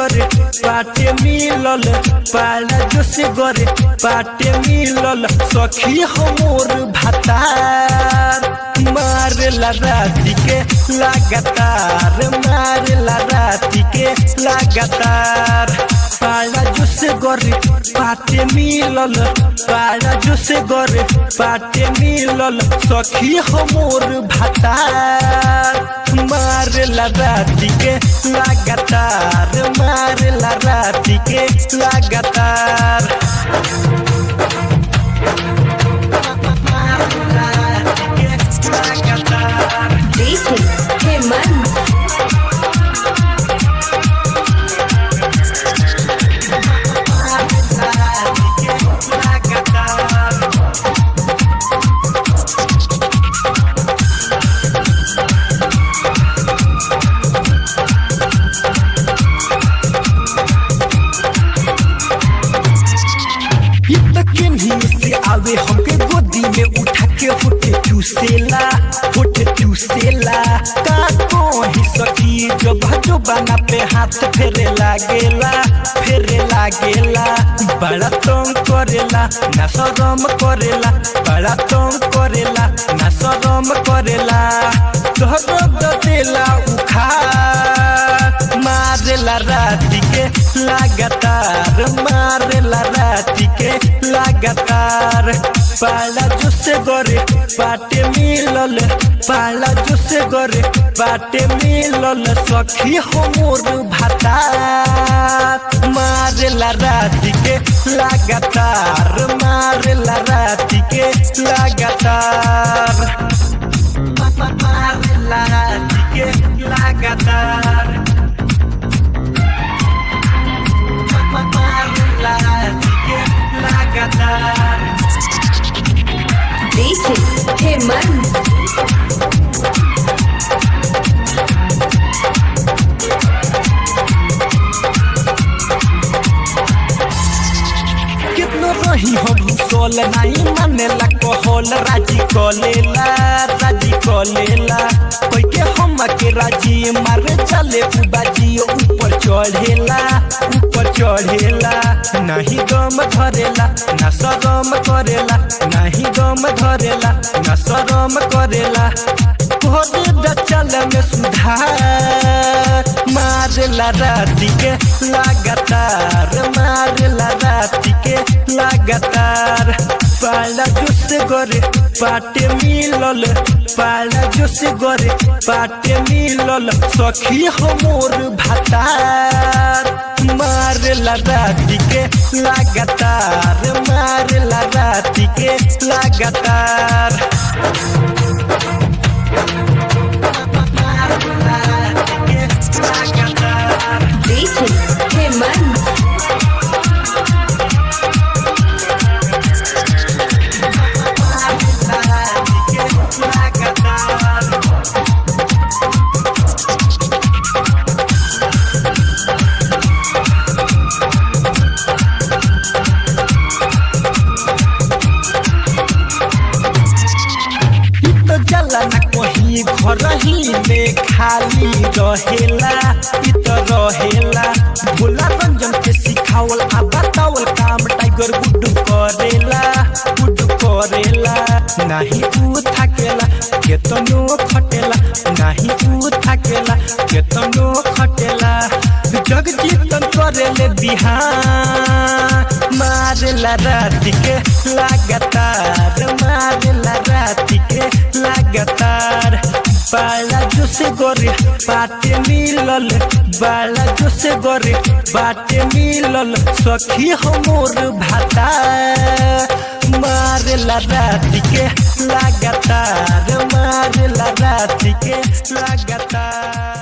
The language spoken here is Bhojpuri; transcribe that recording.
गोरे पाटे मिलल पाला जोश गोरे पाटे मिलल सखी हमोर भातार मारेला राती के लगातार मारेला राती के लगातार पाला जोश गोरे पाटे मिलल पाला जोश गोरे पाटे मिलल सखी हमोर भातार मारेला राती के लगातार मारेला राती के लगातार आवे हमके गोदी में उठा के होठे चूसेला का कोही सखी जो बना पे हाथ फेरे लागेला बड़ा तंग करेला ना शरम करेला बड़ा तंग करेला ना शरम करेला दर्द देला उखा मारेला राती के लगातार मारेला राती के लगातार पाला जोश गोरे पाटे मिलल पाला जोश गोरे पाटे मिलल सखी हमोर भातार मारेला राती के लगातार मारेला राती के लगातार मारेला राती के लगातार मारेला राती के लगातार कितनो रही हम सोल नहीं मानेला कहल राजी कलेला कोई के हम के राजी मारे चले बाजी ऊपर चढ़ेला नहीं गम धरेला ना शरम करेला नहीं गम धरेला ना शरम करेला तोहरे चल में सुधार मारेला राती के लगातार मारेला राती के लगातार पाला जोश गोरे पाटे मिलल पाला जोश गोरे पाटे मिलल सखी हमोर भातार मारेला राती के लगातार मारेला राती के लगातार घर ही में खाली रहेला भोला रंजन के सिखावल आ बतावल काम टाइगर गुड्डू करेला नहीं ऊ थकेला केतनो खटेला नहीं ऊ थकेला केतनो खटेला जगजीतन करेले बिहान मारेला राती के लगातार मारेला राती के लगातार बाला जोश गोरे पाटे मिलल बाला जोश गोरे पाटे मिलल सखी हमोर भातार मारेला राती के लगातार मारेला राती के लगातार।